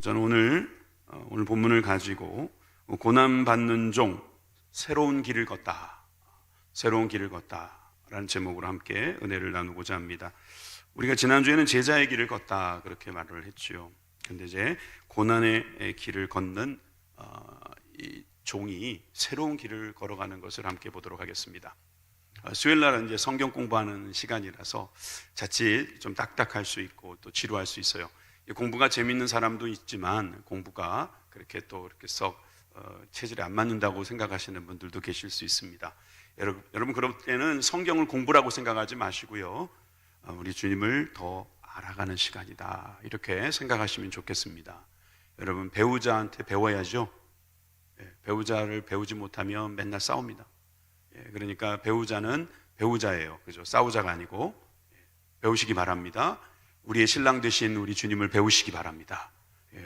저는 오늘 본문을 가지고 고난받는 종, 새로운 길을 걷다, 새로운 길을 걷다라는 제목으로 함께 은혜를 나누고자 합니다. 우리가 지난주에는 제자의 길을 걷다 그렇게 말을 했지요. 근데 이제 고난의 길을 걷는 이 종이 새로운 길을 걸어가는 것을 함께 보도록 하겠습니다. 수요일 날은 이제 성경 공부하는 시간이라서 자칫 좀 딱딱할 수 있고 또 지루할 수 있어요. 공부가 재밌는 사람도 있지만 공부가 그렇게 또 이렇게 썩 체질에 안 맞는다고 생각하시는 분들도 계실 수 있습니다. 여러분 그럴 때는 성경을 공부라고 생각하지 마시고요, 우리 주님을 더 알아가는 시간이다 이렇게 생각하시면 좋겠습니다. 여러분, 배우자한테 배워야죠. 배우자를 배우지 못하면 맨날 싸웁니다. 그러니까 배우자는 배우자예요. 그죠? 싸우자가 아니고 배우시기 바랍니다. 우리의 신랑 되신 우리 주님을 배우시기 바랍니다.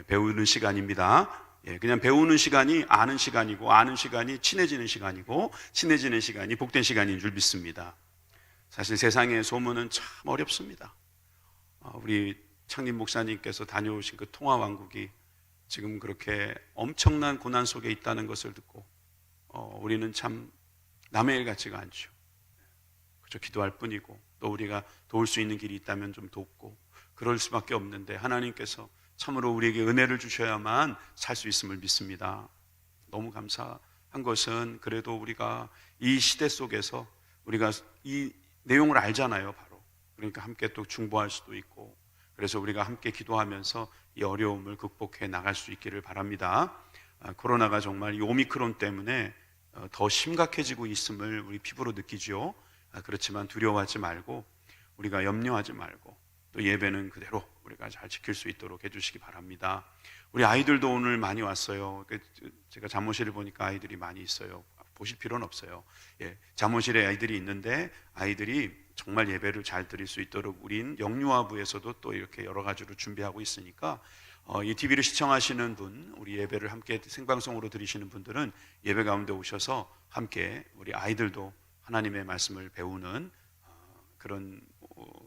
배우는 시간입니다. 그냥 배우는 시간이 아는 시간이고, 아는 시간이 친해지는 시간이고, 친해지는 시간이 복된 시간인 줄 믿습니다. 사실 세상의 소문은 참 어렵습니다. 우리 창림 목사님께서 다녀오신 그 통화왕국이 지금 그렇게 엄청난 고난 속에 있다는 것을 듣고 우리는 참 남의 일 같지가 않죠. 그저 기도할 뿐이고, 또 우리가 도울 수 있는 길이 있다면 좀 돕고 그럴 수밖에 없는데, 하나님께서 참으로 우리에게 은혜를 주셔야만 살 수 있음을 믿습니다. 너무 감사한 것은 그래도 우리가 이 시대 속에서 우리가 이 내용을 알잖아요. 바로 그러니까 함께 또 중보할 수도 있고, 그래서 우리가 함께 기도하면서 이 어려움을 극복해 나갈 수 있기를 바랍니다. 코로나가 정말 이 오미크론 때문에 더 심각해지고 있음을 우리 피부로 느끼지요. 그렇지만 두려워하지 말고, 우리가 염려하지 말고, 또 예배는 그대로 우리가 잘 지킬 수 있도록 해주시기 바랍니다. 우리 아이들도 오늘 많이 왔어요. 제가 잠옷실을 보니까 아이들이 많이 있어요. 보실 필요는 없어요. 잠옷실에 아이들이 있는데 아이들이 정말 예배를 잘 드릴 수 있도록 우린 영유아부에서도 또 이렇게 여러 가지로 준비하고 있으니까, 이 TV를 시청하시는 분, 우리 예배를 함께 생방송으로 들으시는 분들은 예배 가운데 오셔서 함께 우리 아이들도 하나님의 말씀을 배우는 그런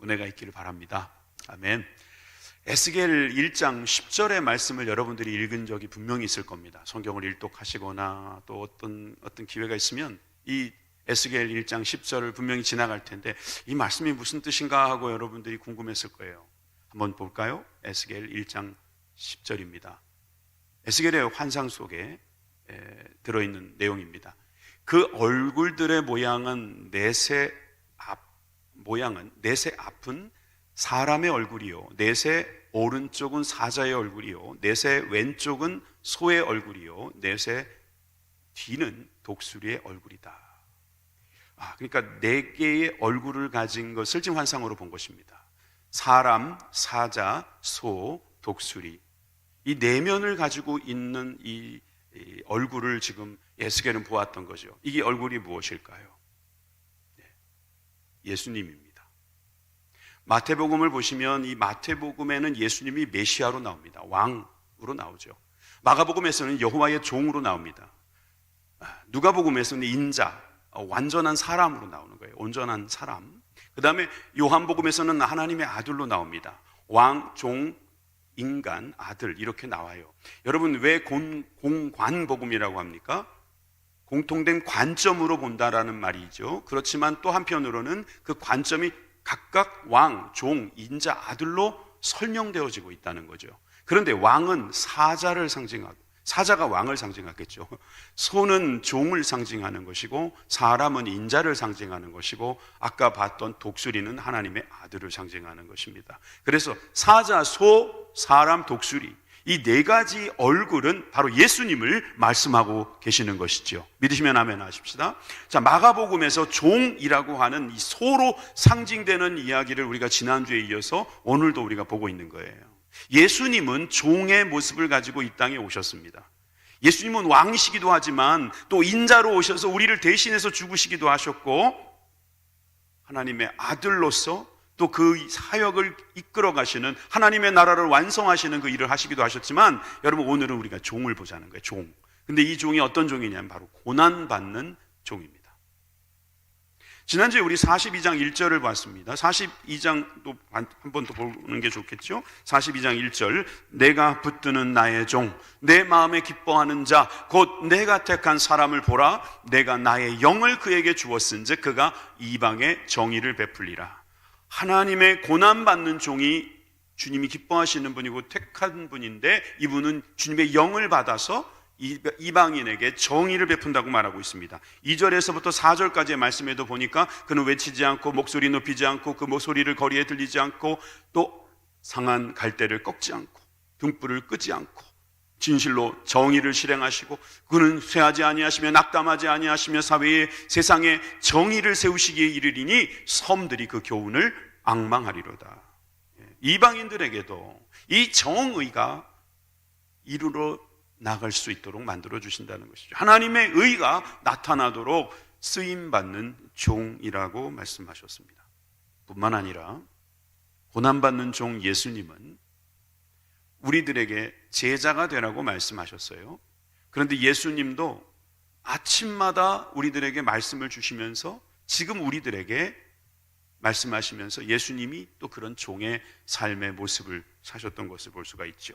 은혜가 있기를 바랍니다. 아멘. 에스겔 1장 10절의 말씀을 여러분들이 읽은 적이 분명히 있을 겁니다. 성경을 일독하시거나 또 어떤 기회가 있으면 이 에스겔 1장 10절을 분명히 지나갈 텐데, 이 말씀이 무슨 뜻인가 하고 여러분들이 궁금했을 거예요. 한번 볼까요? 에스겔 1장 10절입니다. 에스겔의 환상 속에 들어있는 내용입니다. 그 얼굴들의 모양은 넷의 앞은 사람의 얼굴이요, 넷의 오른쪽은 사자의 얼굴이요, 넷의 왼쪽은 소의 얼굴이요, 넷의 뒤는 독수리의 얼굴이다. 그러니까 네 개의 얼굴을 가진 것을 지금 환상으로 본 것입니다. 사람, 사자, 소, 독수리, 이 내면을 가지고 있는 이 얼굴을 지금 에스겔은 보았던 거죠. 이게 얼굴이 무엇일까요? 예수님입니다. 마태복음을 보시면 이 마태복음에는 예수님이 메시아로 나옵니다. 왕으로 나오죠. 마가복음에서는 여호와의 종으로 나옵니다. 누가복음에서는 인자, 완전한 사람으로 나오는 거예요. 온전한 사람. 그 다음에 요한복음에서는 하나님의 아들로 나옵니다. 왕, 종, 인간, 아들 이렇게 나와요. 여러분, 왜 공관복음이라고 합니까? 공통된 관점으로 본다라는 말이죠. 그렇지만 또 한편으로는 그 관점이 각각 왕, 종, 인자, 아들로 설명되어지고 있다는 거죠. 그런데 왕은 사자를 상징하고, 사자가 왕을 상징하겠죠. 소는 종을 상징하는 것이고, 사람은 인자를 상징하는 것이고, 아까 봤던 독수리는 하나님의 아들을 상징하는 것입니다. 그래서 사자, 소, 사람, 독수리, 이 네 가지 얼굴은 바로 예수님을 말씀하고 계시는 것이죠. 믿으시면 아멘 하십시다. 자, 마가복음에서 종이라고 하는 이 소로 상징되는 이야기를 우리가 지난주에 이어서 오늘도 우리가 보고 있는 거예요. 예수님은 종의 모습을 가지고 이 땅에 오셨습니다. 예수님은 왕이시기도 하지만 또 인자로 오셔서 우리를 대신해서 죽으시기도 하셨고, 하나님의 아들로서 또 그 사역을 이끌어 가시는, 하나님의 나라를 완성하시는 그 일을 하시기도 하셨지만, 여러분 오늘은 우리가 종을 보자는 거예요. 종. 근데 이 종이 어떤 종이냐면 바로 고난받는 종입니다. 지난주에 우리 42장 1절을 봤습니다. 42장도 한 번 더 보는 게 좋겠죠? 42장 1절, 내가 붙드는 나의 종, 내 마음에 기뻐하는 자, 곧 내가 택한 사람을 보라. 내가 나의 영을 그에게 주었은즉 그가 이방의 정의를 베풀리라. 하나님의 고난받는 종이 주님이 기뻐하시는 분이고 택한 분인데, 이분은 주님의 영을 받아서 이방인에게 정의를 베푼다고 말하고 있습니다. 2절에서부터 4절까지의 말씀에도 보니까 그는 외치지 않고 목소리 높이지 않고 그 목소리를 거리에 들리지 않고 또 상한 갈대를 꺾지 않고 등불을 끄지 않고 진실로 정의를 실행하시고, 그는 쇠하지 아니하시며 낙담하지 아니하시며 사회에 세상에 정의를 세우시기에 이르리니 섬들이 그 교훈을 앙망하리로다. 이방인들에게도 이 정의가 이루러 나갈 수 있도록 만들어 주신다는 것이죠. 하나님의 의가 나타나도록 쓰임받는 종이라고 말씀하셨습니다. 뿐만 아니라 고난받는 종 예수님은 우리들에게 제자가 되라고 말씀하셨어요. 그런데 예수님도 아침마다 우리들에게 말씀을 주시면서 지금 우리들에게 말씀하시면서 예수님이 또 그런 종의 삶의 모습을 사셨던 것을 볼 수가 있죠.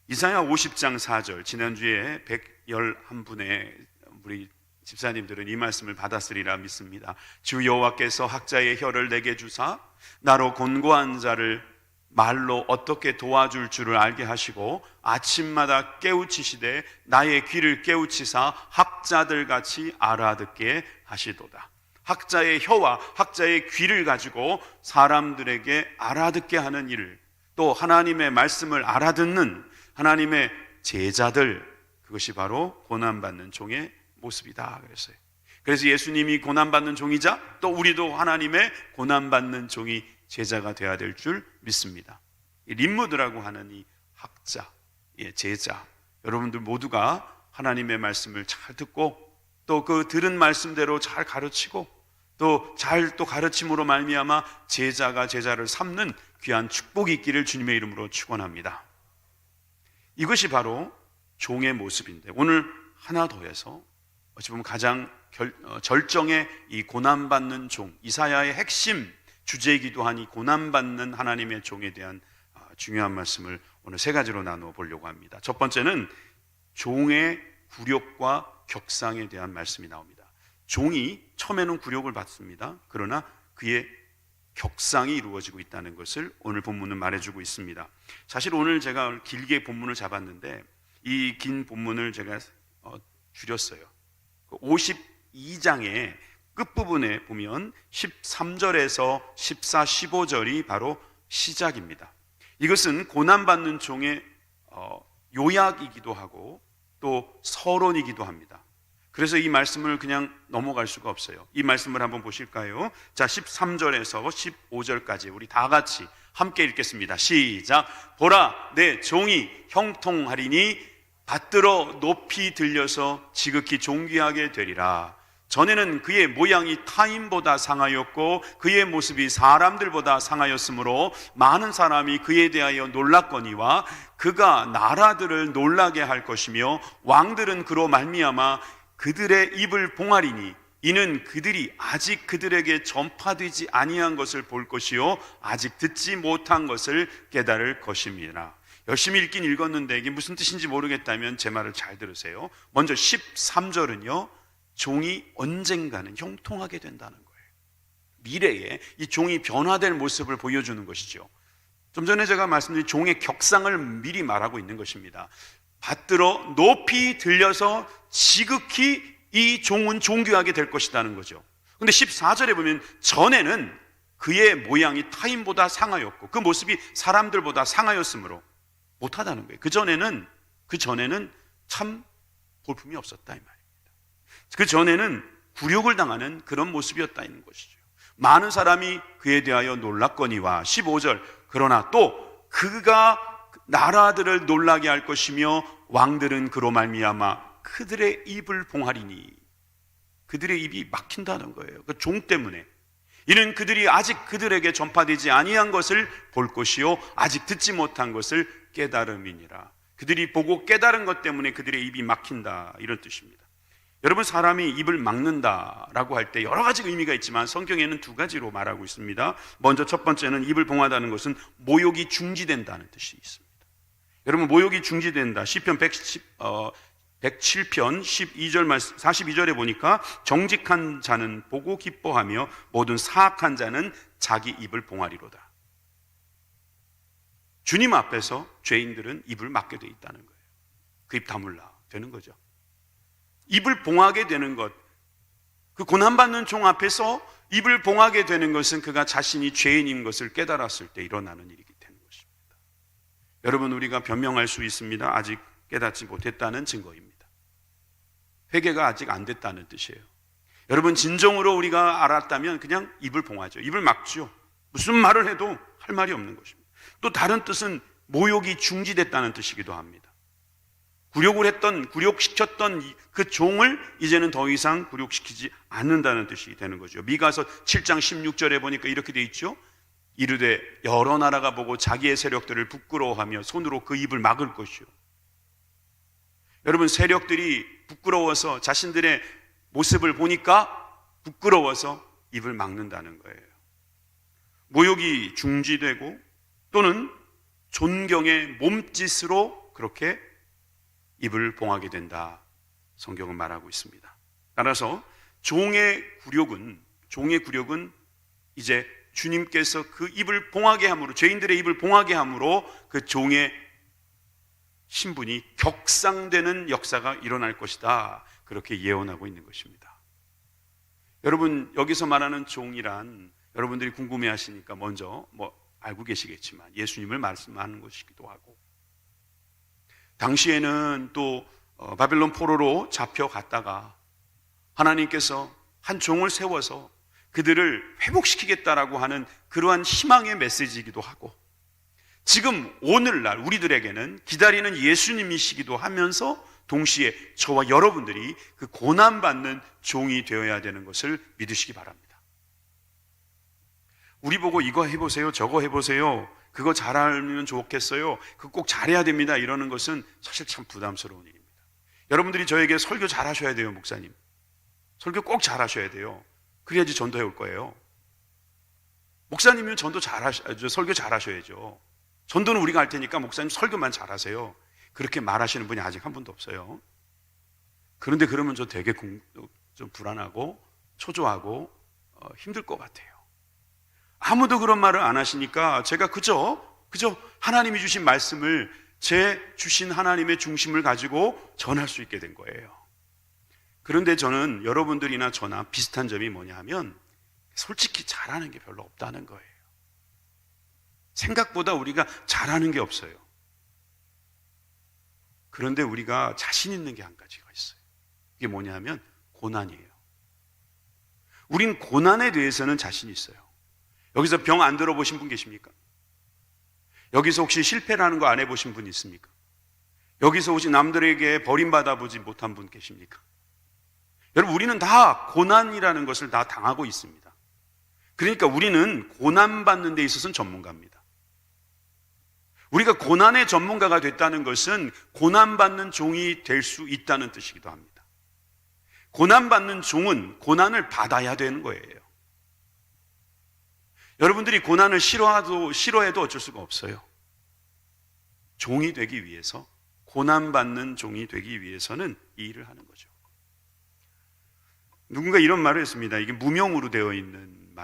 이사야 50장 4절, 지난주에 111분의 우리 집사님들은 이 말씀을 받았으리라 믿습니다. 주 여호와께서 학자의 혀를 내게 주사 나로 곤고한 자를 말로 어떻게 도와줄 줄을 알게 하시고 아침마다 깨우치시되 나의 귀를 깨우치사 학자들 같이 알아듣게 하시도다. 학자의 혀와 학자의 귀를 가지고 사람들에게 알아듣게 하는 일을, 또 하나님의 말씀을 알아듣는 하나님의 제자들, 그것이 바로 고난받는 종의 모습이다 그랬어요. 그래서 예수님이 고난받는 종이자 또 우리도 하나님의 고난받는 종이 제자가 되어야 될 줄 믿습니다. 림무드라고 하는 이 학자, 제자, 여러분들 모두가 하나님의 말씀을 잘 듣고 또 그 들은 말씀대로 잘 가르치고 또 잘 또 가르침으로 말미암아 제자가 제자를 삼는 귀한 축복이 있기를 주님의 이름으로 축원합니다. 이것이 바로 종의 모습인데, 오늘 하나 더해서 어찌 보면 가장 절정의 이 고난받는 종, 이사야의 핵심 주제이기도 한 이 고난받는 하나님의 종에 대한 중요한 말씀을 오늘 세 가지로 나누어 보려고 합니다. 첫 번째는 종의 굴욕과 격상에 대한 말씀이 나옵니다. 종이 처음에는 굴욕을 받습니다. 그러나 그의 격상이 이루어지고 있다는 것을 오늘 본문은 말해주고 있습니다. 사실 오늘 제가 길게 본문을 잡았는데 이 긴 본문을 제가 줄였어요. 52장의 끝부분에 보면 13절에서 14, 15절이 바로 시작입니다. 이것은 고난받는 종의 요약이기도 하고 또 서론이기도 합니다. 그래서 이 말씀을 그냥 넘어갈 수가 없어요. 이 말씀을 한번 보실까요? 자, 13절에서 15절까지 우리 다 같이 함께 읽겠습니다. 시작. 보라, 내 종이 형통하리니 받들어 높이 들려서 지극히 존귀하게 되리라. 전에는 그의 모양이 타인보다 상하였고 그의 모습이 사람들보다 상하였으므로 많은 사람이 그에 대하여 놀랐거니와 그가 나라들을 놀라게 할 것이며 왕들은 그로 말미암아 그들의 입을 봉하리니 이는 그들이 아직 그들에게 전파되지 아니한 것을 볼 것이요 아직 듣지 못한 것을 깨달을 것입니다. 열심히 읽긴 읽었는데 이게 무슨 뜻인지 모르겠다면 제 말을 잘 들으세요. 먼저 13절은요, 종이 언젠가는 형통하게 된다는 거예요. 미래에 이 종이 변화될 모습을 보여주는 것이죠. 좀 전에 제가 말씀드린 종의 격상을 미리 말하고 있는 것입니다. 받들어 높이 들려서 지극히 이 종은 존귀하게 될 것이라는 거죠. 근데 14절에 보면 전에는 그의 모양이 타인보다 상하였고 그 모습이 사람들보다 상하였으므로 못하다는 거예요. 그 전에는 참 볼품이 없었다 이 말입니다. 그 전에는 굴욕을 당하는 그런 모습이었다는 것이죠. 많은 사람이 그에 대하여 놀랐거니와 15절 그러나 또 그가 나라들을 놀라게 할 것이며 왕들은 그로 말미암아 그들의 입을 봉하리니 그들의 입이 막힌다는 거예요. 그 종 때문에. 이는 그들이 아직 그들에게 전파되지 아니한 것을 볼 것이요 아직 듣지 못한 것을 깨달음이니라. 그들이 보고 깨달은 것 때문에 그들의 입이 막힌다 이런 뜻입니다. 여러분, 사람이 입을 막는다라고 할 때 여러 가지 의미가 있지만 성경에는 두 가지로 말하고 있습니다. 먼저 첫 번째는 입을 봉하다는 것은 모욕이 중지된다는 뜻이 있습니다. 여러분, 모욕이 중지된다. 시편 107편 12절 말씀 42절에 보니까 정직한 자는 보고 기뻐하며 모든 사악한 자는 자기 입을 봉하리로다. 주님 앞에서 죄인들은 입을 막게 돼 있다는 거예요. 그 입 다물라 되는 거죠. 입을 봉하게 되는 것, 그 고난받는 종 앞에서 입을 봉하게 되는 것은 그가 자신이 죄인인 것을 깨달았을 때 일어나는 일이기 되는 것입니다. 여러분, 우리가 변명할 수 있습니다. 아직 깨닫지 못했다는 증거입니다. 회개가 아직 안 됐다는 뜻이에요. 여러분, 진정으로 우리가 알았다면 그냥 입을 봉하죠. 입을 막죠. 무슨 말을 해도 할 말이 없는 것입니다. 또 다른 뜻은 모욕이 중지됐다는 뜻이기도 합니다. 굴욕시켰던 그 종을 이제는 더 이상 굴욕시키지 않는다는 뜻이 되는 거죠. 미가서 7장 16절에 보니까 이렇게 돼 있죠. 이르되 여러 나라가 보고 자기의 세력들을 부끄러워하며 손으로 그 입을 막을 것이요. 여러분, 세력들이 부끄러워서 자신들의 모습을 보니까 부끄러워서 입을 막는다는 거예요. 모욕이 중지되고 또는 존경의 몸짓으로 그렇게 입을 봉하게 된다. 성경은 말하고 있습니다. 따라서 종의 굴욕은 이제 주님께서 그 입을 봉하게 함으로, 죄인들의 입을 봉하게 함으로 그 종의 신분이 격상되는 역사가 일어날 것이다. 그렇게 예언하고 있는 것입니다. 여러분, 여기서 말하는 종이란 여러분들이 궁금해 하시니까 먼저 알고 계시겠지만 예수님을 말씀하는 것이기도 하고, 당시에는 또 바벨론 포로로 잡혀갔다가 하나님께서 한 종을 세워서 그들을 회복시키겠다라고 하는 그러한 희망의 메시지이기도 하고, 지금 오늘날 우리들에게는 기다리는 예수님이시기도 하면서 동시에 저와 여러분들이 그 고난받는 종이 되어야 되는 것을 믿으시기 바랍니다. 우리 보고 이거 해보세요, 저거 해보세요, 그거 잘하면 좋겠어요, 그거 꼭 잘해야 됩니다, 이러는 것은 사실 참 부담스러운 일입니다. 여러분들이 저에게 설교 잘하셔야 돼요. 목사님, 설교 꼭 잘하셔야 돼요. 그래야지 전도해 올 거예요. 목사님은 설교 잘하셔야죠. 전도는 우리가 할 테니까 목사님 설교만 잘하세요, 그렇게 말하시는 분이 아직 한 분도 없어요. 그런데 그러면 저 되게 좀 불안하고 초조하고 힘들 것 같아요. 아무도 그런 말을 안 하시니까 제가 그저 하나님이 주신 말씀을 제 주신 하나님의 중심을 가지고 전할 수 있게 된 거예요. 그런데 저는 여러분들이나 저나 비슷한 점이 뭐냐 하면 솔직히 잘하는 게 별로 없다는 거예요. 생각보다 우리가 잘하는 게 없어요. 그런데 우리가 자신 있는 게 한 가지가 있어요. 이게 뭐냐 하면 고난이에요. 우린 고난에 대해서는 자신 있어요. 여기서 병 안 들어보신 분 계십니까? 여기서 혹시 실패라는 거 안 해보신 분 있습니까? 여기서 혹시 남들에게 버림받아 보지 못한 분 계십니까? 여러분, 우리는 다 고난이라는 것을 다 당하고 있습니다. 그러니까 우리는 고난받는 데 있어서는 전문가입니다. 우리가 고난의 전문가가 됐다는 것은 고난받는 종이 될 수 있다는 뜻이기도 합니다. 고난받는 종은 고난을 받아야 되는 거예요. 여러분들이 고난을 싫어해도 어쩔 수가 없어요. 종이 되기 위해서, 고난받는 종이 되기 위해서는 이 일을 하는 거죠. 누군가 이런 말을 했습니다. 이게 무명으로 되어 있는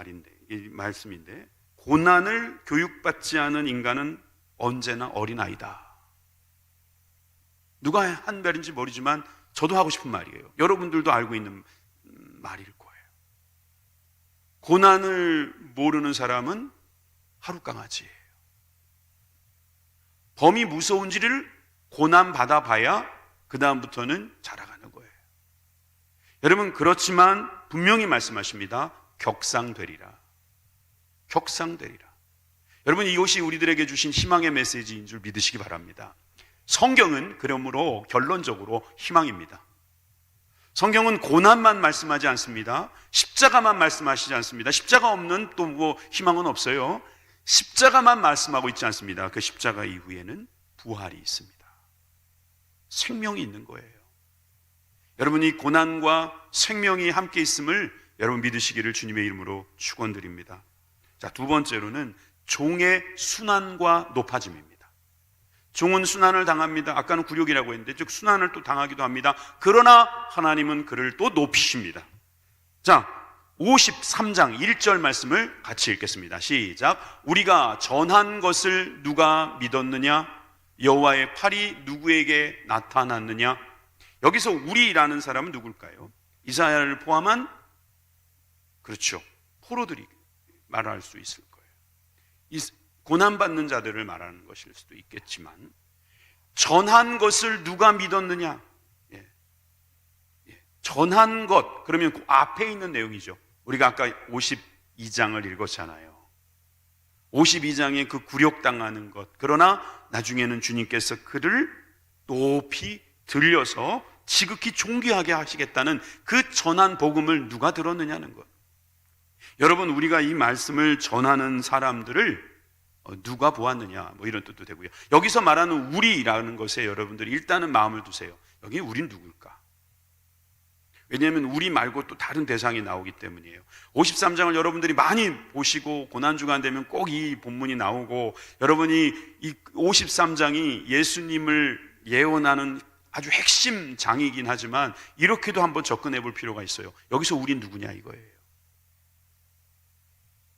말씀인데, 고난을 교육받지 않은 인간은 언제나 어린아이다. 누가 한 말인지 모르지만 저도 하고 싶은 말이에요. 여러분들도 알고 있는 말일 거예요. 고난을 모르는 사람은 하룻강아지예요. 범이 무서운지를 고난 받아봐야 그 다음부터는 자라가는 거예요. 여러분, 그렇지만 분명히 말씀하십니다. 격상되리라. 격상되리라. 여러분, 이것이 우리들에게 주신 희망의 메시지인 줄 믿으시기 바랍니다. 성경은 그러므로 결론적으로 희망입니다. 성경은 고난만 말씀하지 않습니다. 십자가만 말씀하시지 않습니다. 십자가 없는 또 희망은 없어요. 십자가만 말씀하고 있지 않습니다. 그 십자가 이후에는 부활이 있습니다. 생명이 있는 거예요. 여러분이 고난과 생명이 함께 있음을 여러분 믿으시기를 주님의 이름으로 축원드립니다. 자, 두 번째로는 종의 순환과 높아짐입니다. 종은 순환을 당합니다. 아까는 굴욕이라고 했는데 즉 순환을 또 당하기도 합니다. 그러나 하나님은 그를 또 높이십니다. 자, 53장 1절 말씀을 같이 읽겠습니다. 시작. 우리가 전한 것을 누가 믿었느냐? 여호와의 팔이 누구에게 나타났느냐? 여기서 우리라는 사람은 누굴까요? 이사야를 포함한, 그렇죠, 포로들이 말할 수 있을 거예요. 이 고난받는 자들을 말하는 것일 수도 있겠지만, 전한 것을 누가 믿었느냐? 전한 것, 그러면 그 앞에 있는 내용이죠. 우리가 아까 52장을 읽었잖아요. 52장에 그 굴욕당하는 것, 그러나 나중에는 주님께서 그를 높이 들려서 지극히 존귀하게 하시겠다는 그 전한 복음을 누가 들었느냐는 것. 여러분, 우리가 이 말씀을 전하는 사람들을 누가 보았느냐, 뭐 이런 뜻도 되고요. 여기서 말하는 우리라는 것에 여러분들이 일단은 마음을 두세요. 여기 우린 누굴까? 왜냐하면 우리 말고 또 다른 대상이 나오기 때문이에요. 53장을 여러분들이 많이 보시고 고난주간 되면 꼭 이 본문이 나오고, 여러분이 이 53장이 예수님을 예언하는 아주 핵심 장이긴 하지만 이렇게도 한번 접근해 볼 필요가 있어요. 여기서 우린 누구냐 이거예요.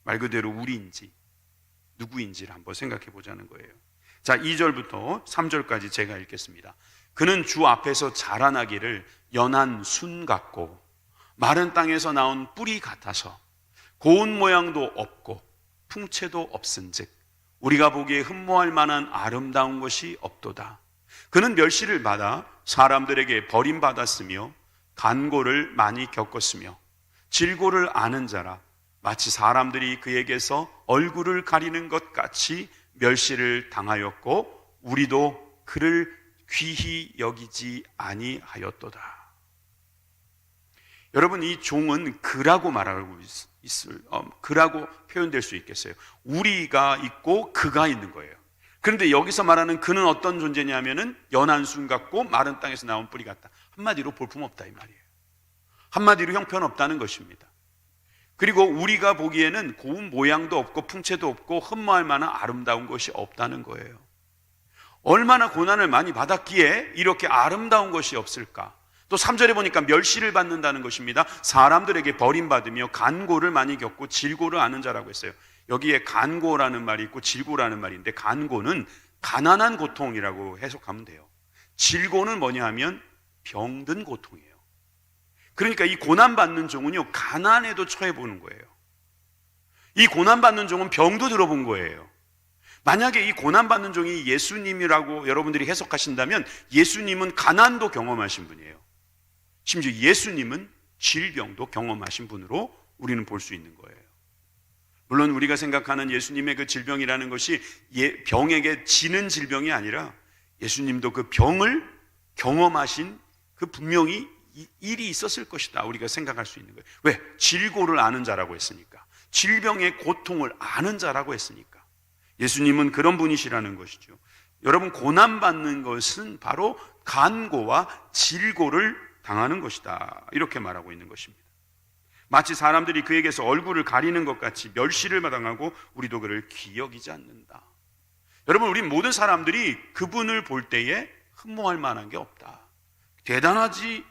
말 그대로 우리인지 누구인지를 한번 생각해 보자는 거예요. 자, 2절부터 3절까지 제가 읽겠습니다. 그는 주 앞에서 자라나기를 연한 순 같고 마른 땅에서 나온 뿌리 같아서 고운 모양도 없고 풍채도 없은즉 우리가 보기에 흠모할 만한 아름다운 것이 없도다. 그는 멸시를 받아 사람들에게 버림받았으며 간고를 많이 겪었으며 질고를 아는 자라 마치 사람들이 그에게서 얼굴을 가리는 것 같이 멸시를 당하였고 우리도 그를 귀히 여기지 아니하였도다. 여러분, 이 종은 그라고 말하고 그라고 표현될 수 있겠어요. 우리가 있고 그가 있는 거예요. 그런데 여기서 말하는 그는 어떤 존재냐면은 연한 순 같고 마른 땅에서 나온 뿌리 같다. 한마디로 볼품없다 이 말이에요. 한마디로 형편없다는 것입니다. 그리고 우리가 보기에는 고운 모양도 없고 풍채도 없고 흠모할 만한 아름다운 것이 없다는 거예요. 얼마나 고난을 많이 받았기에 이렇게 아름다운 것이 없을까? 또 3절에 보니까 멸시를 받는다는 것입니다. 사람들에게 버림받으며 간고를 많이 겪고 질고를 아는 자라고 했어요. 여기에 간고라는 말이 있고 질고라는 말인데, 간고는 가난한 고통이라고 해석하면 돼요. 질고는 뭐냐 하면 병든 고통이에요. 그러니까 이 고난받는 종은요, 가난에도 처해보는 거예요. 이 고난받는 종은 병도 들어본 거예요. 만약에 이 고난받는 종이 예수님이라고 여러분들이 해석하신다면 예수님은 가난도 경험하신 분이에요. 심지어 예수님은 질병도 경험하신 분으로 우리는 볼 수 있는 거예요. 물론 우리가 생각하는 예수님의 그 질병이라는 것이 병에게 지는 질병이 아니라 예수님도 그 병을 경험하신 그 분명히 일이 있었을 것이다 우리가 생각할 수 있는 거예요. 왜? 질고를 아는 자라고 했으니까. 질병의 고통을 아는 자라고 했으니까. 예수님은 그런 분이시라는 것이죠. 여러분, 고난받는 것은 바로 간고와 질고를 당하는 것이다 이렇게 말하고 있는 것입니다. 마치 사람들이 그에게서 얼굴을 가리는 것 같이 멸시를 당하고 우리도 그를 기여기지 않는다. 여러분, 우리 모든 사람들이 그분을 볼 때에 흠모할 만한 게 없다. 대단하지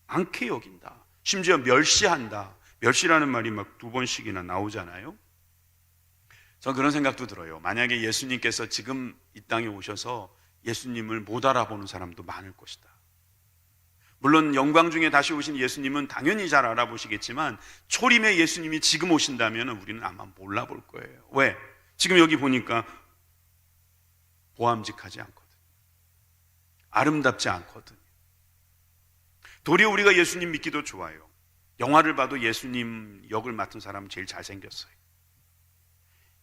않게 여긴다. 심지어 멸시한다. 멸시라는 말이 막 2번씩이나 나오잖아요. 전 그런 생각도 들어요. 만약에 예수님께서 지금 이 땅에 오셔서 예수님을 못 알아보는 사람도 많을 것이다. 물론 영광 중에 다시 오신 예수님은 당연히 잘 알아보시겠지만 초림의 예수님이 지금 오신다면 우리는 아마 몰라볼 거예요. 왜? 지금 여기 보니까 보암직하지 않거든. 아름답지 않거든. 도리어 우리가 예수님 믿기도 좋아요. 영화를 봐도 예수님 역을 맡은 사람은 제일 잘생겼어요.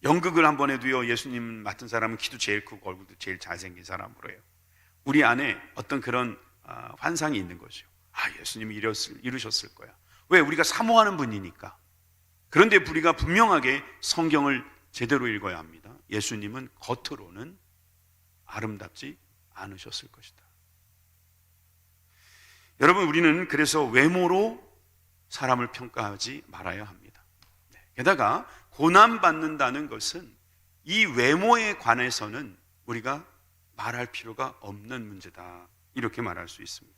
연극을 한번 해도요, 예수님 맡은 사람은 키도 제일 크고 얼굴도 제일 잘생긴 사람으로 해요. 우리 안에 어떤 그런 환상이 있는 거죠. 예수님이 이루셨을 거야. 왜? 우리가 사모하는 분이니까. 그런데 우리가 분명하게 성경을 제대로 읽어야 합니다. 예수님은 겉으로는 아름답지 않으셨을 것이다. 여러분, 우리는 그래서 외모로 사람을 평가하지 말아야 합니다. 게다가 고난받는다는 것은 이 외모에 관해서는 우리가 말할 필요가 없는 문제다, 이렇게 말할 수 있습니다.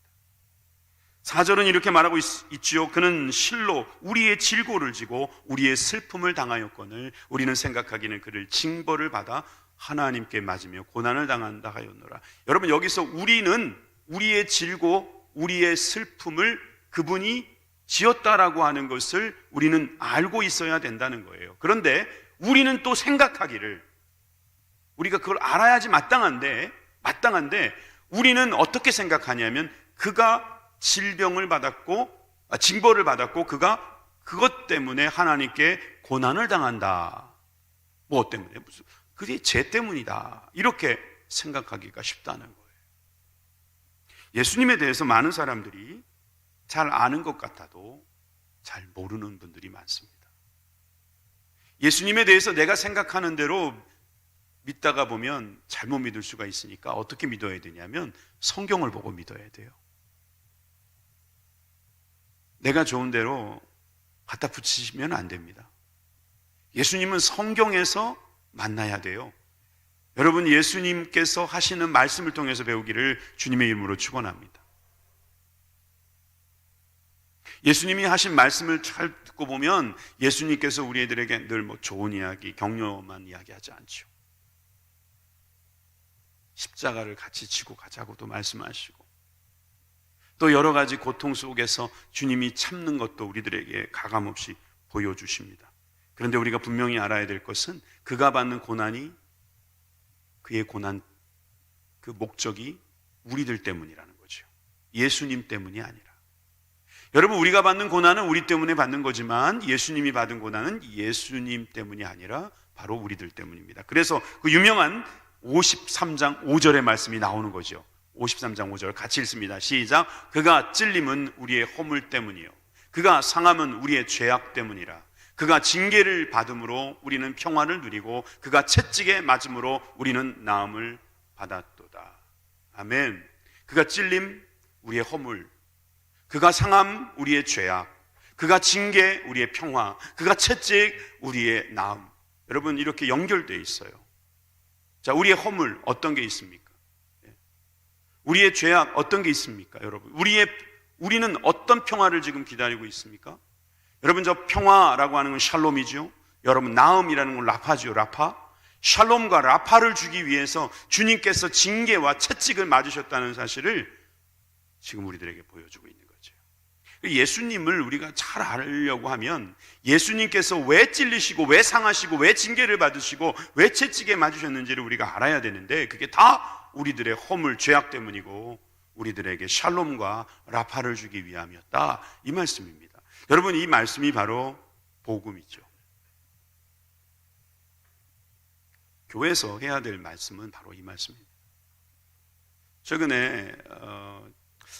4절은 이렇게 말하고 있지요. 그는 실로 우리의 질고를 지고 우리의 슬픔을 당하였거늘 우리는 생각하기는 그를 징벌을 받아 하나님께 맞으며 고난을 당한다 하였노라. 여러분, 여기서 우리는 우리의 질고 우리의 슬픔을 그분이 지었다라고 하는 것을 우리는 알고 있어야 된다는 거예요. 그런데 우리는 또 생각하기를, 우리가 그걸 알아야지 마땅한데 우리는 어떻게 생각하냐면 그가 질병을 받았고 징벌을 받았고 그가 그것 때문에 하나님께 고난을 당한다. 뭐 때문에? 그게 죄 때문이다, 이렇게 생각하기가 쉽다는 거예요. 예수님에 대해서 많은 사람들이 잘 아는 것 같아도 잘 모르는 분들이 많습니다. 예수님에 대해서 내가 생각하는 대로 믿다가 보면 잘못 믿을 수가 있으니까 어떻게 믿어야 되냐면 성경을 보고 믿어야 돼요. 내가 좋은 대로 갖다 붙이시면 안 됩니다. 예수님은 성경에서 만나야 돼요. 여러분, 예수님께서 하시는 말씀을 통해서 배우기를 주님의 이름으로 축원합니다. 예수님이 하신 말씀을 잘 듣고 보면 예수님께서 우리들에게 늘 좋은 이야기, 격려만 이야기하지 않죠. 십자가를 같이 지고 가자고도 말씀하시고, 또 여러 가지 고통 속에서 주님이 참는 것도 우리들에게 가감없이 보여주십니다. 그런데 우리가 분명히 알아야 될 것은 그가 받는 고난이, 그의 고난, 그 목적이 우리들 때문이라는 거죠. 예수님 때문이 아니라. 여러분, 우리가 받는 고난은 우리 때문에 받는 거지만 예수님이 받은 고난은 예수님 때문이 아니라 바로 우리들 때문입니다. 그래서 그 유명한 53장 5절의 말씀이 나오는 거죠. 53장 5절 같이 읽습니다. 시작. 그가 찔림은 우리의 허물 때문이요 그가 상함은 우리의 죄악 때문이라. 그가 징계를 받음으로 우리는 평화를 누리고 그가 채찍에 맞음으로 우리는 나음을 받았도다. 아멘. 그가 찔림, 우리의 허물, 그가 상함, 우리의 죄악, 그가 징계, 우리의 평화, 그가 채찍, 우리의 나음. 여러분, 이렇게 연결되어 있어요. 자, 우리의 허물 어떤 게 있습니까? 우리의 죄악 어떤 게 있습니까? 여러분, 우리는 어떤 평화를 지금 기다리고 있습니까? 여러분, 저 평화라고 하는 건 샬롬이죠. 여러분, 나음이라는 건 라파죠. 라파. 샬롬과 라파를 주기 위해서 주님께서 징계와 채찍을 맞으셨다는 사실을 지금 우리들에게 보여주고 있는 거죠. 예수님을 우리가 잘 알려고 하면 예수님께서 왜 찔리시고 왜 상하시고 왜 징계를 받으시고 왜 채찍에 맞으셨는지를 우리가 알아야 되는데, 그게 다 우리들의 허물, 죄악 때문이고 우리들에게 샬롬과 라파를 주기 위함이었다, 이 말씀입니다. 여러분, 이 말씀이 바로 복음이죠. 교회에서 해야 될 말씀은 바로 이 말씀입니다. 최근에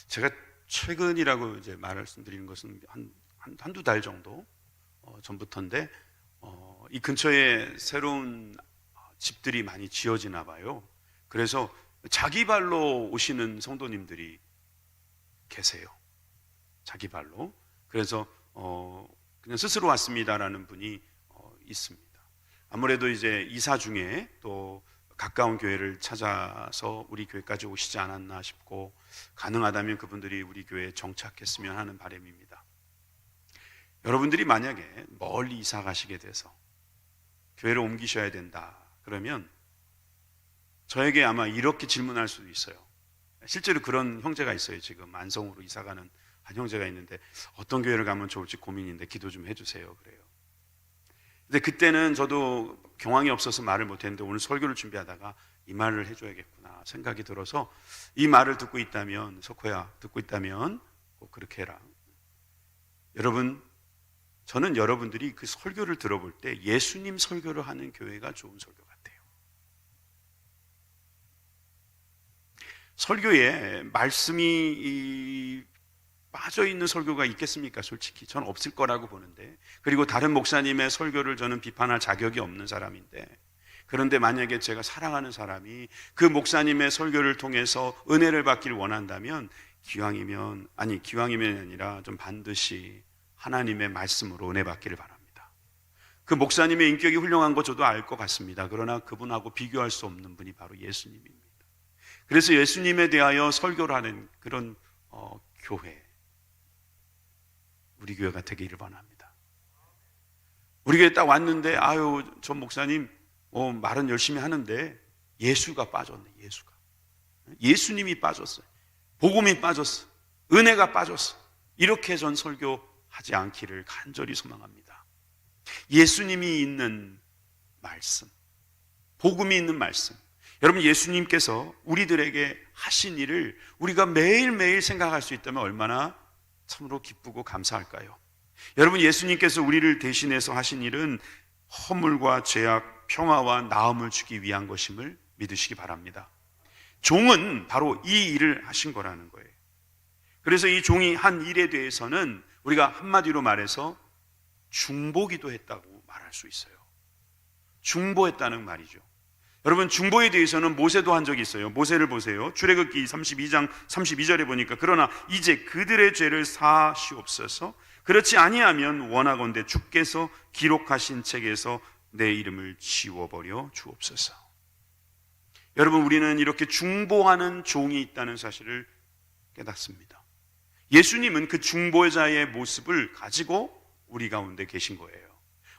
제가 최근이라고 이제 말씀드리는 것은 한두 달 정도 전부터인데, 이 근처에 새로운 집들이 많이 지어지나 봐요. 그래서 자기 발로 오시는 성도님들이 계세요. 자기 발로. 그래서 그냥 스스로 왔습니다라는 분이 있습니다. 아무래도 이제 이사 중에 또 가까운 교회를 찾아서 우리 교회까지 오시지 않았나 싶고, 가능하다면 그분들이 우리 교회에 정착했으면 하는 바람입니다. 여러분들이 만약에 멀리 이사 가시게 돼서 교회를 옮기셔야 된다 그러면 저에게 아마 이렇게 질문할 수도 있어요. 실제로 그런 형제가 있어요. 지금 안성으로 이사가는 한 형제가 있는데 어떤 교회를 가면 좋을지 고민인데 기도 좀 해주세요, 그래요. 근데 그때는 저도 경황이 없어서 말을 못했는데 오늘 설교를 준비하다가 이 말을 해줘야겠구나 생각이 들어서 이 말을 듣고 있다면, 석호야 듣고 있다면 꼭 그렇게 해라. 여러분, 저는 여러분들이 그 설교를 들어볼 때 예수님 설교를 하는 교회가 좋은 설교 같아요. 설교에 말씀이 빠져있는 설교가 있겠습니까? 솔직히 저는 없을 거라고 보는데, 그리고 다른 목사님의 설교를 저는 비판할 자격이 없는 사람인데, 그런데 만약에 제가 사랑하는 사람이 그 목사님의 설교를 통해서 은혜를 받기를 원한다면 기왕이면 아니라 좀 반드시 하나님의 말씀으로 은혜 받기를 바랍니다. 그 목사님의 인격이 훌륭한 거 저도 알 것 같습니다. 그러나 그분하고 비교할 수 없는 분이 바로 예수님입니다. 그래서 예수님에 대하여 설교를 하는 그런 교회, 우리 교회가 되기를 원합니다. 우리 교회 딱 왔는데 저 목사님 말은 열심히 하는데 예수가 빠졌네. 예수님이 빠졌어요. 복음이 빠졌어. 은혜가 빠졌어. 이렇게 전 설교하지 않기를 간절히 소망합니다. 예수님이 있는 말씀, 복음이 있는 말씀, 여러분 예수님께서 우리들에게 하신 일을 우리가 매일매일 생각할 수 있다면 얼마나 참으로 기쁘고 감사할까요? 여러분 예수님께서 우리를 대신해서 하신 일은 허물과 죄악, 평화와 나음을 주기 위한 것임을 믿으시기 바랍니다. 종은 바로 이 일을 하신 거라는 거예요. 그래서 이 종이 한 일에 대해서는 우리가 한마디로 말해서 중보기도 했다고 말할 수 있어요. 중보했다는 말이죠. 여러분 중보에 대해서는 모세도 한 적이 있어요. 모세를 보세요. 출애굽기 32장 32절에 보니까 그러나 이제 그들의 죄를 사하시옵소서. 그렇지 아니하면 원하건대 주께서 기록하신 책에서 내 이름을 지워버려 주옵소서. 여러분 우리는 이렇게 중보하는 종이 있다는 사실을 깨닫습니다. 예수님은 그 중보자의 모습을 가지고 우리 가운데 계신 거예요.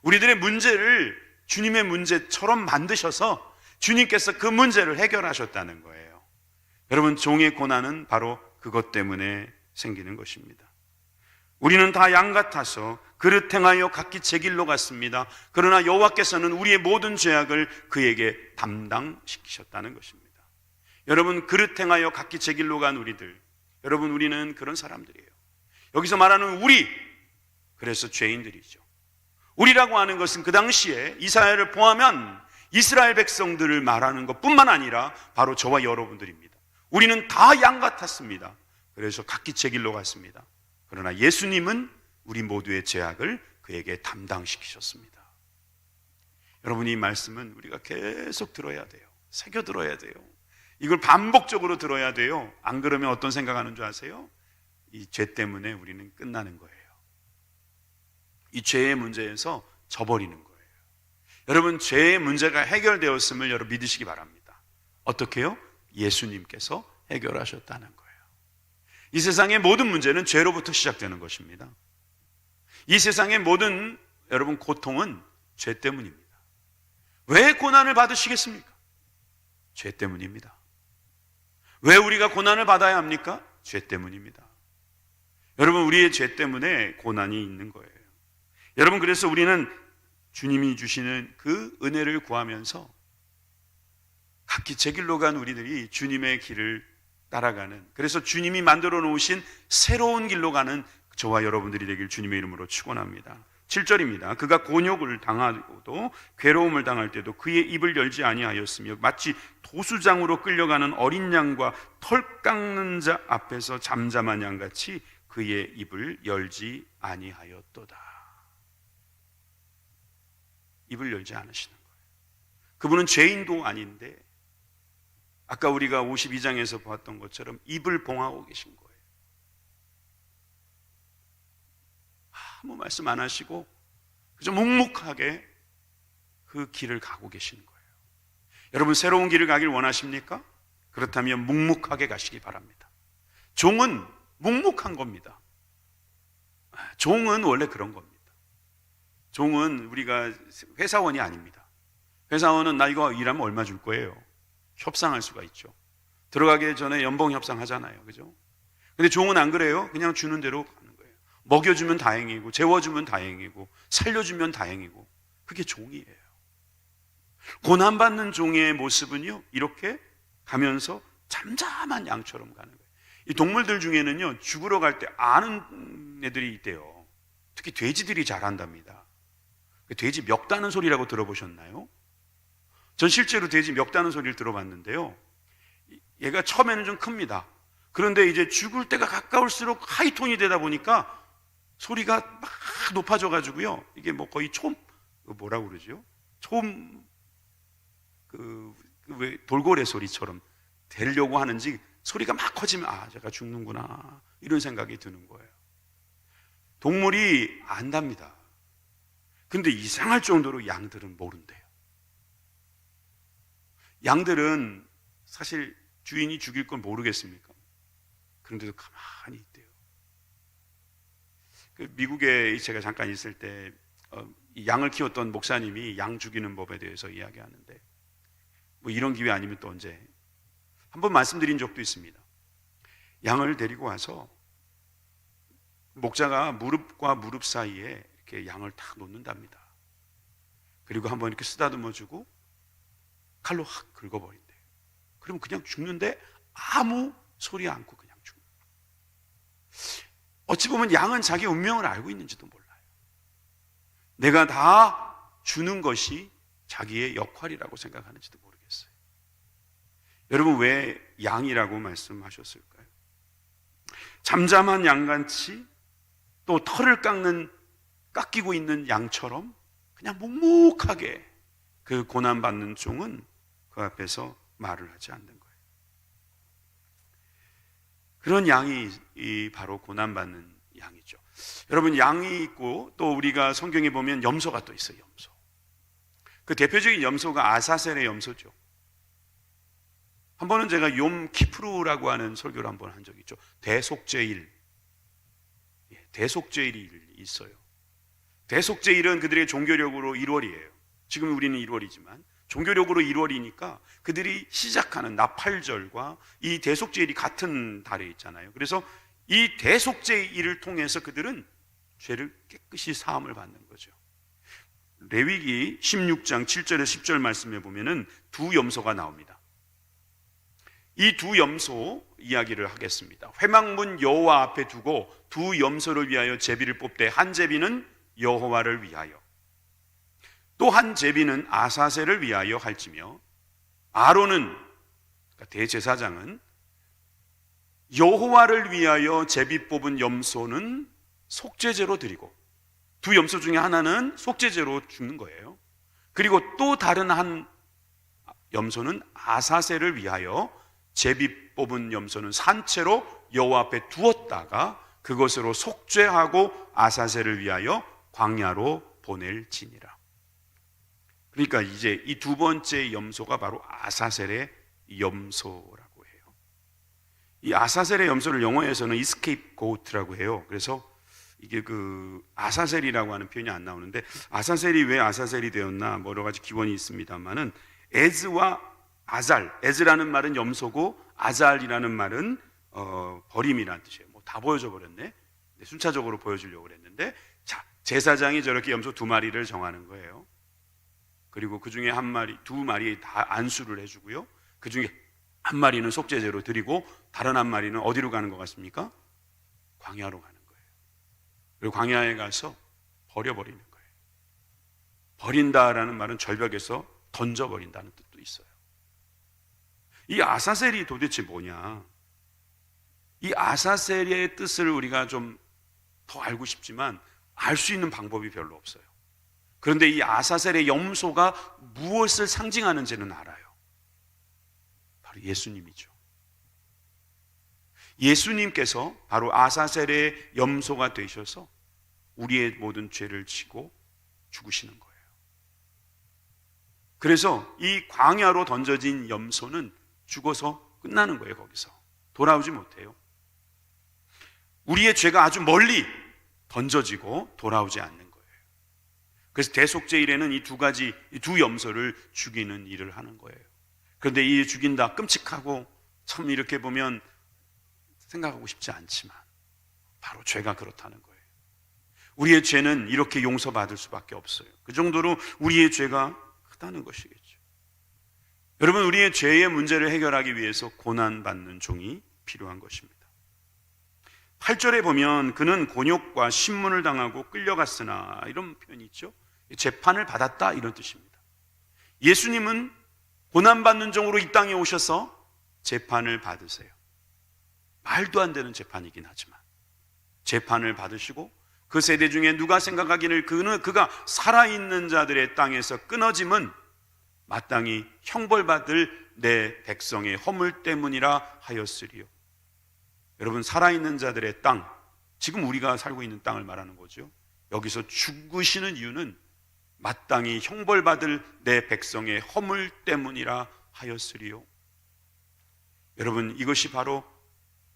우리들의 문제를 주님의 문제처럼 만드셔서 주님께서 그 문제를 해결하셨다는 거예요. 여러분 종의 고난은 바로 그것 때문에 생기는 것입니다. 우리는 다 양 같아서 그릇 행하여 각기 제 길로 갔습니다. 그러나 여호와께서는 우리의 모든 죄악을 그에게 담당시키셨다는 것입니다. 여러분 그릇 행하여 각기 제 길로 간 우리들, 여러분 우리는 그런 사람들이에요. 여기서 말하는 우리, 그래서 죄인들이죠. 우리라고 하는 것은 그 당시에 이스라엘을 포함한 이스라엘 백성들을 말하는 것뿐만 아니라 바로 저와 여러분들입니다. 우리는 다 양 같았습니다. 그래서 각기 제 길로 갔습니다. 그러나 예수님은 우리 모두의 죄악을 그에게 담당시키셨습니다. 여러분 이 말씀은 우리가 계속 들어야 돼요. 새겨 들어야 돼요. 이걸 반복적으로 들어야 돼요. 안 그러면 어떤 생각하는 줄 아세요? 이 죄 때문에 우리는 끝나는 거예요. 이 죄의 문제에서 져버리는 거예요. 여러분 죄의 문제가 해결되었음을 여러분 믿으시기 바랍니다. 어떻게요? 예수님께서 해결하셨다는 거예요. 이 세상의 모든 문제는 죄로부터 시작되는 것입니다. 이 세상의 모든 여러분 고통은 죄 때문입니다. 왜 고난을 받으시겠습니까? 죄 때문입니다. 왜 우리가 고난을 받아야 합니까? 죄 때문입니다. 여러분 우리의 죄 때문에 고난이 있는 거예요. 여러분 그래서 우리는 주님이 주시는 그 은혜를 구하면서 각기 제 길로 간 우리들이 주님의 길을 따라가는, 그래서 주님이 만들어 놓으신 새로운 길로 가는 저와 여러분들이 되길 주님의 이름으로 축원합니다. 7절입니다. 그가 곤욕을 당하고도 괴로움을 당할 때도 그의 입을 열지 아니하였으며 마치 도수장으로 끌려가는 어린 양과 털 깎는 자 앞에서 잠잠한 양같이 그의 입을 열지 아니하였도다. 입을 열지 않으시는 거예요. 그분은 죄인도 아닌데 아까 우리가 52장에서 보았던 것처럼 입을 봉하고 계신 거예요. 아무 말씀 안 하시고 그저 묵묵하게 그 길을 가고 계시는 거예요. 여러분 새로운 길을 가길 원하십니까? 그렇다면 묵묵하게 가시기 바랍니다. 종은 묵묵한 겁니다. 종은 원래 그런 겁니다. 종은 우리가 회사원이 아닙니다. 회사원은 나 이거 일하면 얼마 줄 거예요? 협상할 수가 있죠. 들어가기 전에 연봉 협상하잖아요. 그죠? 근데 종은 안 그래요. 그냥 주는 대로 가는 거예요. 먹여주면 다행이고 재워주면 다행이고 살려주면 다행이고, 그게 종이에요. 고난받는 종의 모습은요 이렇게 가면서 잠잠한 양처럼 가는 거예요. 이 동물들 중에는요 죽으러 갈 때 아는 애들이 있대요. 특히 돼지들이 잘한답니다. 돼지 멱다는 소리라고 들어보셨나요? 전 실제로 돼지 멱다는 소리를 들어봤는데요, 얘가 처음에는 좀 큽니다. 그런데 이제 죽을 때가 가까울수록 하이톤이 되다 보니까 소리가 막 높아져 가지고요, 이게 뭐 거의 뭐라고 그러죠? 왜 돌고래 소리처럼 되려고 하는지 소리가 막 커지면 아, 제가 죽는구나 이런 생각이 드는 거예요. 동물이 안답니다. 근데 이상할 정도로 양들은 모른대요. 양들은 사실 주인이 죽일 걸 모르겠습니까? 그런데도 가만히 있대요. 미국에 제가 잠깐 있을 때 이 양을 키웠던 목사님이 양 죽이는 법에 대해서 이야기하는데, 뭐 이런 기회 아니면 또 언제 한번 말씀드린 적도 있습니다. 양을 데리고 와서 목자가 무릎과 무릎 사이에 이렇게 양을 탁 놓는답니다. 그리고 한번 이렇게 쓰다듬어 주고 칼로 확 긁어버린대요. 그러면 그냥 죽는데 아무 소리 않고 그냥 죽는 거예요. 어찌 보면 양은 자기 운명을 알고 있는지도 몰라요. 내가 다 주는 것이 자기의 역할이라고 생각하는지도 모르겠어요. 여러분, 왜 양이라고 말씀하셨을까요? 잠잠한 양같이 또 털을 깎이고 있는 양처럼 그냥 묵묵하게 그 고난받는 종은 그 앞에서 말을 하지 않는 거예요. 그런 양이 바로 고난받는 양이죠. 여러분, 양이 있고 또 우리가 성경에 보면 염소가 또 있어요. 염소. 그 대표적인 염소가 아사셀의 염소죠. 한 번은 제가 욤 키프루라고 하는 설교를 한 번 한 적이 있죠. 대속죄일. 대속죄일이 있어요. 대속죄일은 그들의 종교력으로 1월이에요. 지금 우리는 1월이지만 종교력으로 1월이니까 그들이 시작하는 나팔절과 이 대속죄일이 같은 달에 있잖아요. 그래서 이 대속죄일을 통해서 그들은 죄를 깨끗이 사함을 받는 거죠. 레위기 16장 7절에 10절 말씀에 보면은 두 염소가 나옵니다. 이 두 염소 이야기를 하겠습니다. 회막문 여호와 앞에 두고 두 염소를 위하여 제비를 뽑되 한 제비는 여호와를 위하여 또 한 제비는 아사셀을 위하여 할지며 아론은, 그러니까 대제사장은 여호와를 위하여 제비 뽑은 염소는 속죄제로 드리고 두 염소 중에 하나는 속죄제로 죽는 거예요. 그리고 또 다른 한 염소는 아사셀을 위하여 제비 뽑은 염소는 산채로 여호와 앞에 두었다가 그것으로 속죄하고 아사셀을 위하여 광야로 보낼지니라. 그러니까 이제 이 두 번째 염소가 바로 아사셀의 염소라고 해요. 이 아사셀의 염소를 영어에서는 이스케이프 고트라고 해요. 그래서 이게 그 아사셀이라고 하는 표현이 안 나오는데, 아사셀이 왜 아사셀이 되었나 뭐 여러 가지 기원이 있습니다만은 에즈와 아잘, 에즈라는 말은 염소고 아잘이라는 말은 버림이라는 뜻이에요. 뭐 다 보여줘 버렸네. 순차적으로 보여주려고 그랬는데, 자, 제사장이 저렇게 염소 두 마리를 정하는 거예요. 그리고 그 중에 두 마리 다 안수를 해주고요. 그 중에 한 마리는 속죄제로 드리고 다른 한 마리는 어디로 가는 것 같습니까? 광야로 가는 거예요. 그리고 광야에 가서 버려버리는 거예요. 버린다라는 말은 절벽에서 던져버린다는 뜻도 있어요. 이 아사셀이 도대체 뭐냐? 이 아사셀의 뜻을 우리가 좀 더 알고 싶지만 알 수 있는 방법이 별로 없어요. 그런데 이 아사셀의 염소가 무엇을 상징하는지는 알아요. 바로 예수님이죠. 예수님께서 바로 아사셀의 염소가 되셔서 우리의 모든 죄를 지고 죽으시는 거예요. 그래서 이 광야로 던져진 염소는 죽어서 끝나는 거예요. 거기서 돌아오지 못해요. 우리의 죄가 아주 멀리 던져지고 돌아오지 않는 거예요. 그래서 대속죄일에는 이 두 염소를 죽이는 일을 하는 거예요. 그런데 이 죽인다 끔찍하고 참 이렇게 보면 생각하고 싶지 않지만 바로 죄가 그렇다는 거예요. 우리의 죄는 이렇게 용서받을 수밖에 없어요. 그 정도로 우리의 죄가 크다는 것이겠죠. 여러분, 우리의 죄의 문제를 해결하기 위해서 고난받는 종이 필요한 것입니다. 8절에 보면 그는 곤욕과 신문을 당하고 끌려갔으나, 이런 표현이 있죠. 재판을 받았다, 이런 뜻입니다. 예수님은 고난받는 종으로 이 땅에 오셔서 재판을 받으세요. 말도 안 되는 재판이긴 하지만 재판을 받으시고, 그 세대 중에 누가 생각하기를 그가 살아있는 자들의 땅에서 끊어짐은 마땅히 형벌받을 내 백성의 허물 때문이라 하였으리요. 여러분, 살아있는 자들의 땅, 지금 우리가 살고 있는 땅을 말하는 거죠. 여기서 죽으시는 이유는 마땅히 형벌받을 내 백성의 허물 때문이라 하였으리요. 여러분, 이것이 바로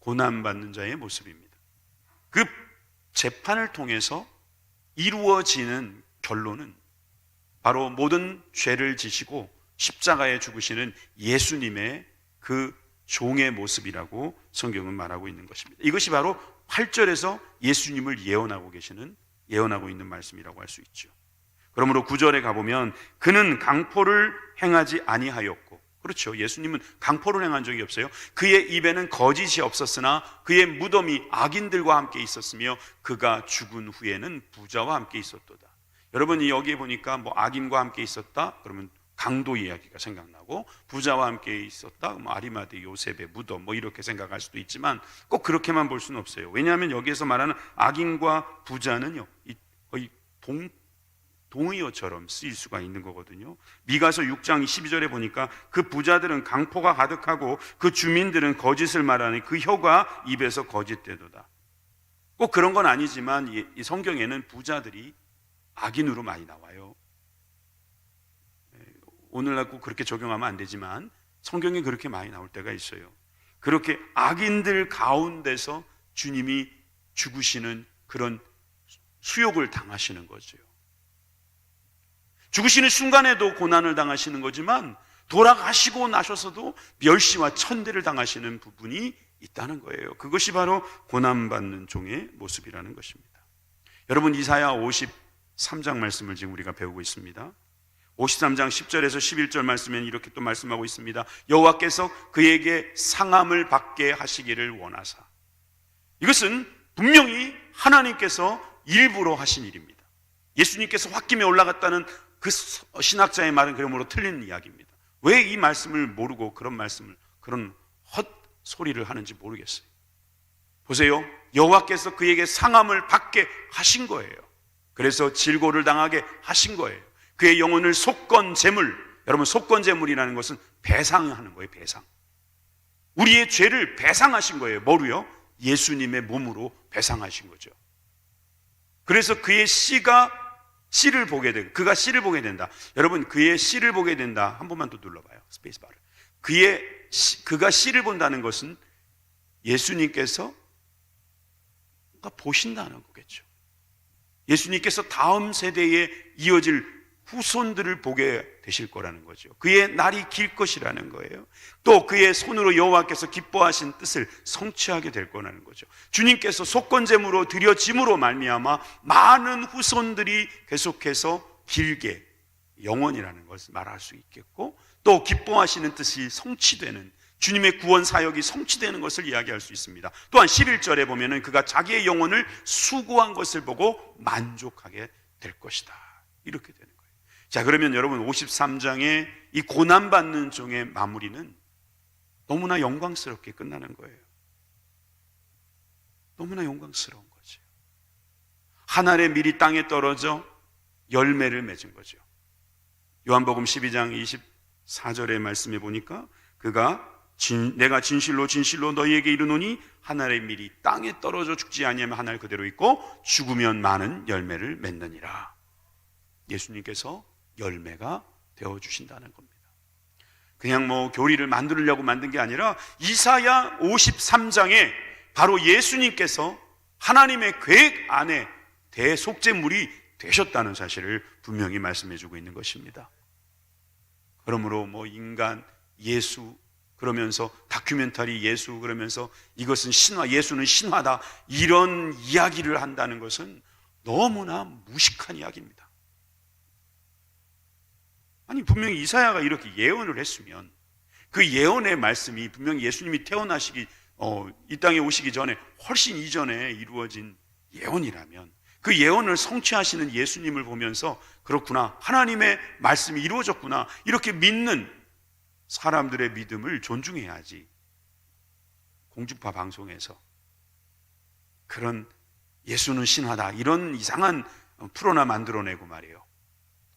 고난받는 자의 모습입니다. 그 재판을 통해서 이루어지는 결론은 바로 모든 죄를 지시고 십자가에 죽으시는 예수님의 그 종의 모습이라고 성경은 말하고 있는 것입니다. 이것이 바로 8절에서 예수님을 예언하고 있는 말씀이라고 할 수 있죠. 그러므로 9절에 가보면 그는 강포를 행하지 아니하였고, 그렇죠, 예수님은 강포를 행한 적이 없어요. 그의 입에는 거짓이 없었으나 그의 무덤이 악인들과 함께 있었으며 그가 죽은 후에는 부자와 함께 있었도다. 여러분이 여기에 보니까 뭐 악인과 함께 있었다 그러면 강도 이야기가 생각나고, 부자와 함께 있었다 아리마대 요셉의 무덤 뭐 이렇게 생각할 수도 있지만 꼭 그렇게만 볼 수는 없어요. 왜냐하면 여기에서 말하는 악인과 부자는요, 거의 동의어처럼 쓰일 수가 있는 거거든요. 미가서 6장 12절에 보니까 그 부자들은 강포가 가득하고 그 주민들은 거짓을 말하니 그 혀가 입에서 거짓되도다. 꼭 그런 건 아니지만 이 성경에는 부자들이 악인으로 많이 나와요. 오늘날 꼭 그렇게 적용하면 안 되지만 성경에 그렇게 많이 나올 때가 있어요. 그렇게 악인들 가운데서 주님이 죽으시는 그런 수욕을 당하시는 거죠. 죽으시는 순간에도 고난을 당하시는 거지만 돌아가시고 나셔서도 멸시와 천대를 당하시는 부분이 있다는 거예요. 그것이 바로 고난받는 종의 모습이라는 것입니다. 여러분, 이사야 53장 말씀을 지금 우리가 배우고 있습니다. 53장 10절에서 11절 말씀에는 이렇게 또 말씀하고 있습니다. 여호와께서 그에게 상함을 받게 하시기를 원하사. 이것은 분명히 하나님께서 일부러 하신 일입니다. 예수님께서 홧김에 올라갔다는 그 신학자의 말은 그러므로 틀린 이야기입니다. 왜 이 말씀을 모르고 그런 헛소리를 하는지 모르겠어요. 보세요, 여호와께서 그에게 상함을 받게 하신 거예요. 그래서 질고를 당하게 하신 거예요. 그의 영혼을 속건 제물, 여러분, 속건 제물이라는 것은 배상하는 거예요. 배상. 우리의 죄를 배상하신 거예요. 뭐로요? 예수님의 몸으로 배상하신 거죠. 그래서 그의 씨를 보게 되고, 그가 씨를 보게 된다. 여러분, 그의 씨를 보게 된다. 한 번만 더 눌러봐요. 스페이스바를. 그가 씨를 본다는 것은 예수님께서 보신다는 거겠죠. 예수님께서 다음 세대에 이어질 후손들을 보게 되실 거라는 거죠. 그의 날이 길 것이라는 거예요. 또 그의 손으로 여호와께서 기뻐하신 뜻을 성취하게 될 거라는 거죠. 주님께서 속건제물로 드려짐으로 말미암아 많은 후손들이 계속해서 길게 영원이라는 것을 말할 수 있겠고, 또 기뻐하시는 뜻이 성취되는, 주님의 구원 사역이 성취되는 것을 이야기할 수 있습니다. 또한 11절에 보면은 그가 자기의 영혼을 수고한 것을 보고 만족하게 될 것이다. 이렇게 되는 거예요. 자, 그러면 여러분, 53장의 이 고난받는 종의 마무리는 너무나 영광스럽게 끝나는 거예요. 너무나 영광스러운 거죠. 한 알의 밀이 땅에 떨어져 열매를 맺은 거죠. 요한복음 12장 24절의 말씀에 보니까 그가 내가 진실로 진실로 너희에게 이르노니 한 알의 밀이 땅에 떨어져 죽지 아니하면 한 알 그대로 있고 죽으면 많은 열매를 맺느니라. 예수님께서 열매가 되어주신다는 겁니다. 그냥 교리를 만들려고 만든 게 아니라 이사야 53장에 바로 예수님께서 하나님의 계획 안에 대속죄물이 되셨다는 사실을 분명히 말씀해주고 있는 것입니다. 그러므로 인간 예수 그러면서 다큐멘터리 예수 그러면서 이것은 신화, 예수는 신화다, 이런 이야기를 한다는 것은 너무나 무식한 이야기입니다. 아니, 분명히 이사야가 이렇게 예언을 했으면 그 예언의 말씀이 분명히 예수님이 태어나시기 이 땅에 오시기 전에 훨씬 이전에 이루어진 예언이라면 그 예언을 성취하시는 예수님을 보면서 그렇구나, 하나님의 말씀이 이루어졌구나, 이렇게 믿는 사람들의 믿음을 존중해야지. 공중파 방송에서 그런 예수는 신화다 이런 이상한 프로나 만들어내고 말이에요.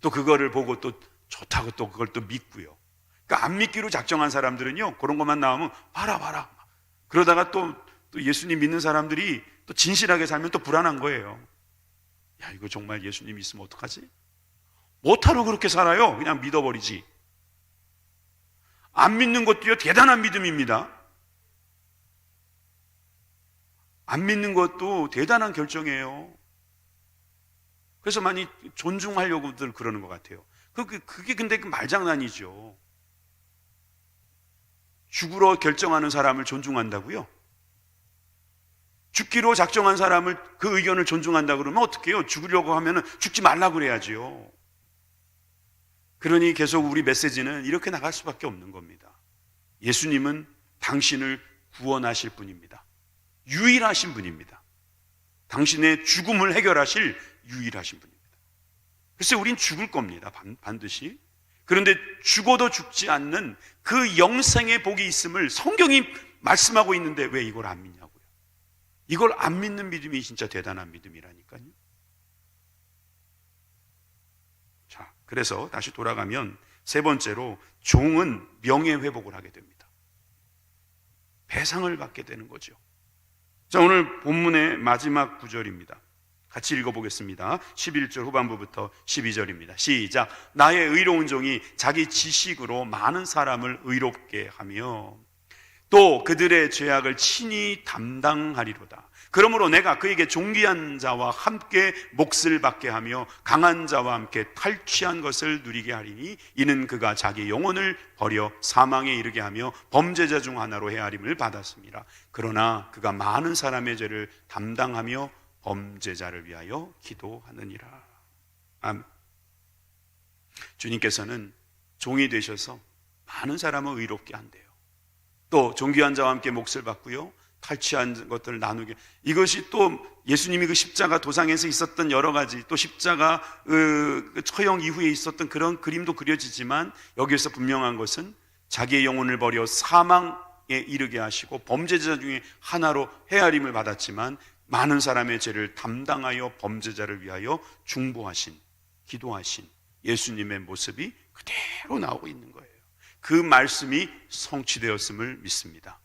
또 그거를 보고 또 좋다고 또 그걸 또 믿고요. 그러니까 안 믿기로 작정한 사람들은요, 그런 것만 나오면 봐라. 그러다가 또 예수님 믿는 사람들이 또 진실하게 살면 또 불안한 거예요. 야, 이거 정말 예수님 있으면 어떡하지? 못하러 그렇게 살아요. 그냥 믿어버리지. 안 믿는 것도요, 대단한 믿음입니다. 안 믿는 것도 대단한 결정이에요. 그래서 많이 존중하려고들 그러는 것 같아요. 그게 근데 말장난이죠. 죽으러 결정하는 사람을 존중한다고요? 죽기로 작정한 사람을, 그 의견을 존중한다 그러면 어떡해요? 죽으려고 하면 죽지 말라고 그래야지요. 그러니 계속 우리 메시지는 이렇게 나갈 수밖에 없는 겁니다. 예수님은 당신을 구원하실 분입니다. 유일하신 분입니다. 당신의 죽음을 해결하실 유일하신 분입니다. 글쎄, 우린 죽을 겁니다. 반드시. 그런데 죽어도 죽지 않는 그 영생의 복이 있음을 성경이 말씀하고 있는데 왜 이걸 안 믿냐고요. 이걸 안 믿는 믿음이 진짜 대단한 믿음이라니까요. 자, 그래서 다시 돌아가면 세 번째로, 종은 명예회복을 하게 됩니다. 배상을 받게 되는 거죠. 자, 오늘 본문의 마지막 구절입니다. 같이 읽어보겠습니다. 11절 후반부부터 12절입니다. 시작. 나의 의로운 종이 자기 지식으로 많은 사람을 의롭게 하며 또 그들의 죄악을 친히 담당하리로다. 그러므로 내가 그에게 존귀한 자와 함께 몫을 받게 하며 강한 자와 함께 탈취한 것을 누리게 하리니 이는 그가 자기 영혼을 버려 사망에 이르게 하며 범죄자 중 하나로 헤아림을 받았습니다. 그러나 그가 많은 사람의 죄를 담당하며 범죄자를 위하여 기도하느니라. 아멘. 주님께서는 종이 되셔서 많은 사람을 의롭게 한대요. 또 존귀한 자와 함께 몫을 받고요, 탈취한 것들을 나누게. 이것이 또 예수님이 그 십자가 도상에서 있었던 여러 가지, 또 십자가 그 처형 이후에 있었던 그런 그림도 그려지지만, 여기에서 분명한 것은 자기의 영혼을 버려 사망에 이르게 하시고 범죄자 중에 하나로 헤아림을 받았지만 많은 사람의 죄를 담당하여 범죄자를 위하여 중보하신, 기도하신 예수님의 모습이 그대로 나오고 있는 거예요. 그 말씀이 성취되었음을 믿습니다.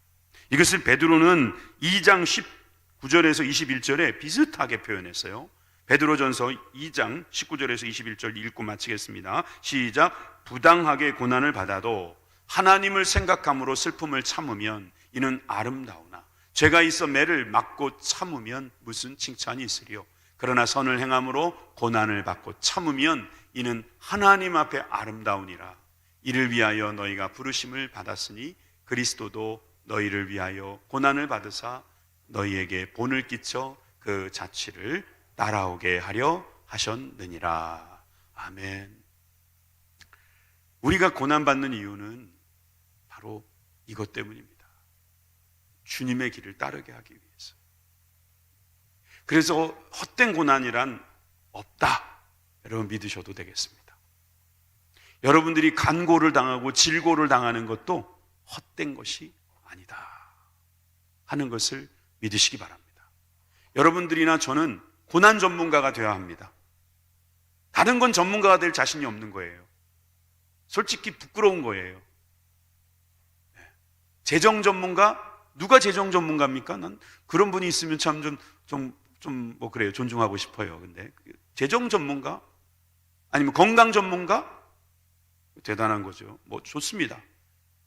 이것을 베드로는 2장 19절에서 21절에 비슷하게 표현했어요. 베드로전서 2장 19절에서 21절 읽고 마치겠습니다. 시작. 부당하게 고난을 받아도 하나님을 생각함으로 슬픔을 참으면 이는 아름다우나 죄가 있어 매를 맞고 참으면 무슨 칭찬이 있으리요. 그러나 선을 행함으로 고난을 받고 참으면 이는 하나님 앞에 아름다우니라. 이를 위하여 너희가 부르심을 받았으니 그리스도도 너희를 위하여 고난을 받으사 너희에게 본을 끼쳐 그 자취를 따라오게 하려 하셨느니라. 아멘. 우리가 고난받는 이유는 바로 이것 때문입니다. 주님의 길을 따르게 하기 위해서. 그래서 헛된 고난이란 없다, 여러분 믿으셔도 되겠습니다. 여러분들이 간고를 당하고 질고를 당하는 것도 헛된 것이 아니다 하는 것을 믿으시기 바랍니다. 여러분들이나 저는 고난 전문가가 되어야 합니다. 다른 건 전문가가 될 자신이 없는 거예요. 솔직히 부끄러운 거예요. 재정 전문가? 누가 재정 전문가입니까? 난 그런 분이 있으면 참 뭐 그래요. 존중하고 싶어요. 근데 재정 전문가? 아니면 건강 전문가? 대단한 거죠. 뭐 좋습니다.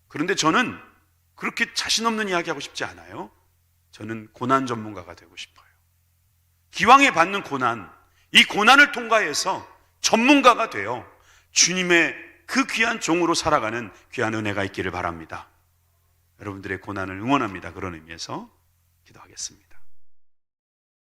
그런데 저는 그렇게 자신 없는 이야기 하고 싶지 않아요. 저는 고난 전문가가 되고 싶어요. 기왕에 받는 고난, 이 고난을 통과해서 전문가가 되어 주님의 그 귀한 종으로 살아가는 귀한 은혜가 있기를 바랍니다. 여러분들의 고난을 응원합니다. 그런 의미에서 기도하겠습니다.